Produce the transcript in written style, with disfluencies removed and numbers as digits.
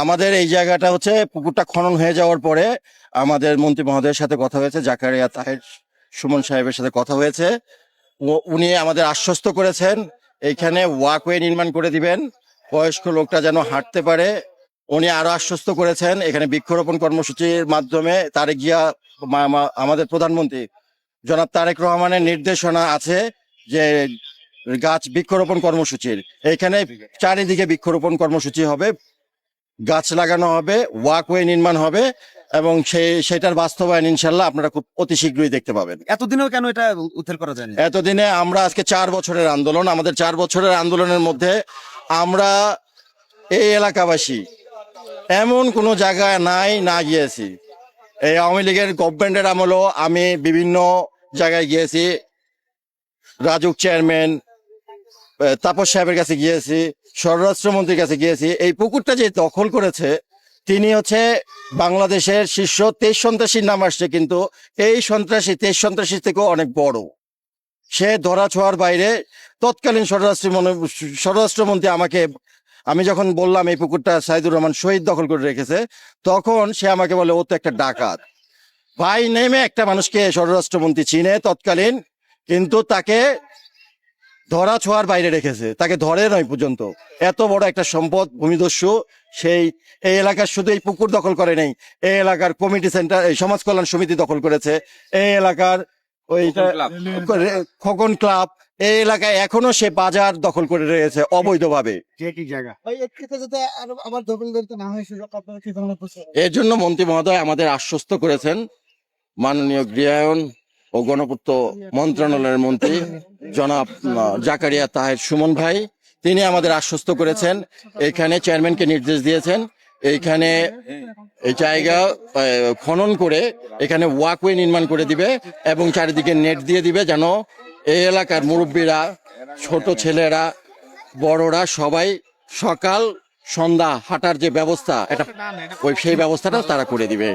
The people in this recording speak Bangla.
আমাদের এই জায়গাটা হচ্ছে পুকুরটা খনন হয়ে যাওয়ার পরে আমাদের মন্ত্রী মহোদয়ের সাথে কথা হয়েছে, জাকারিয়া তাহের সুমন সাহেবের সাথে কথা হয়েছে। উনি আমাদের আশ্বস্ত করেছেন এইখানে ওয়াকওয়ে নির্মাণ করে দিবেন, বয়স্ক লোকটা যেন হাঁটতে পারে। উনি আরো আশ্বস্ত করেছেন এখানে বৃক্ষরোপণ কর্মসূচির মাধ্যমে তারেক জিয়া আমাদের প্রধানমন্ত্রী জনাব তারেক রহমানের নির্দেশনা আছে যে গাছ বৃক্ষরোপণ কর্মসূচির এখানে চারিদিকে বৃক্ষরোপণ কর্মসূচি হবে, গাছ লাগানো হবে, ওয়াকওয়ে নির্মাণ হবে এবং সেটার বাস্তবায়ন ইনশাল্লাহ আপনারা খুব অতি শীঘ্রই দেখতে পাবেন। এতদিনেও কেন এটা উদ্ধার করা যায়নি? এতদিনে আমরা আজকে 4 বছরের আন্দোলন, আমাদের 4 বছরের আন্দোলনের মধ্যে আমরা এই এলাকাবাসী এমন কোনো জায়গায় না গিয়েছি। এই আওয়ামী লীগের গভর্নমেন্টের আমলেও আমি বিভিন্ন জায়গায় গিয়েছি, রাজুক চেয়ারম্যান তাপস সাহেবের কাছে গিয়েছি, স্বরাষ্ট্রমন্ত্রীর কাছে গিয়েছি। এই পুকুরটা যে দখল করেছে তিনি হচ্ছে বাংলাদেশের শীর্ষ 23 সন্ত্রাসীর নাম আসছে, কিন্তু এই 23 সন্ত্রাসী থেকেও অনেক বড়। সে ধরা ছোঁয়ার বাইরে। তৎকালীন স্বরাষ্ট্রমন্ত্রী আমি যখন বললাম এই পুকুরটা সাইদুর রহমান শহীদ দখল করে রেখেছে, তখন সে আমাকে বলে ও তো একটা ডাকাত। ভাই নেমে একটা মানুষকে স্বরাষ্ট্রমন্ত্রী চিনে তৎকালীন, কিন্তু তাকে ধরা ছোঁয়ার বাইরে রেখেছে, তাকে ধরে নয় পর্যন্ত। এত বড় একটা সম্পদ ভূমিদস্যু এই এলাকার শুধু এই পুকুর দখল করে নেই, এই এলাকার কমিটি সেন্টার, এই সমাজ কল্যাণ সমিতি দখল করেছে, এই এলাকার খোকন ক্লাব, এই এলাকায় এখনো সে বাজার দখল করে রয়েছে অবৈধভাবে। এর জন্য মন্ত্রী মহোদয় আমাদের আশ্বস্ত করেছেন, মাননীয় গৃহায়ন ও গণপূর্ত মন্ত্রণালয়ের মন্ত্রী জনাব জাকারিয়া তাহের সুমন ভাই, তিনি আমাদের আশ্বস্ত করেছেন, এখানে চেয়ারম্যানকে নির্দেশ দিয়েছেন এইখানে এই জায়গা খনন করে এখানে ওয়াকওয়ে নির্মাণ করে দিবে এবং চারিদিকে নেট দিয়ে দিবে, যেন এই এলাকার মুরব্বীরা, ছোট ছেলেরা, বড়রা সবাই সকাল সন্ধ্যা হাঁটার যে ব্যবস্থা, সেই ব্যবস্থাটা তারা করে দিবে।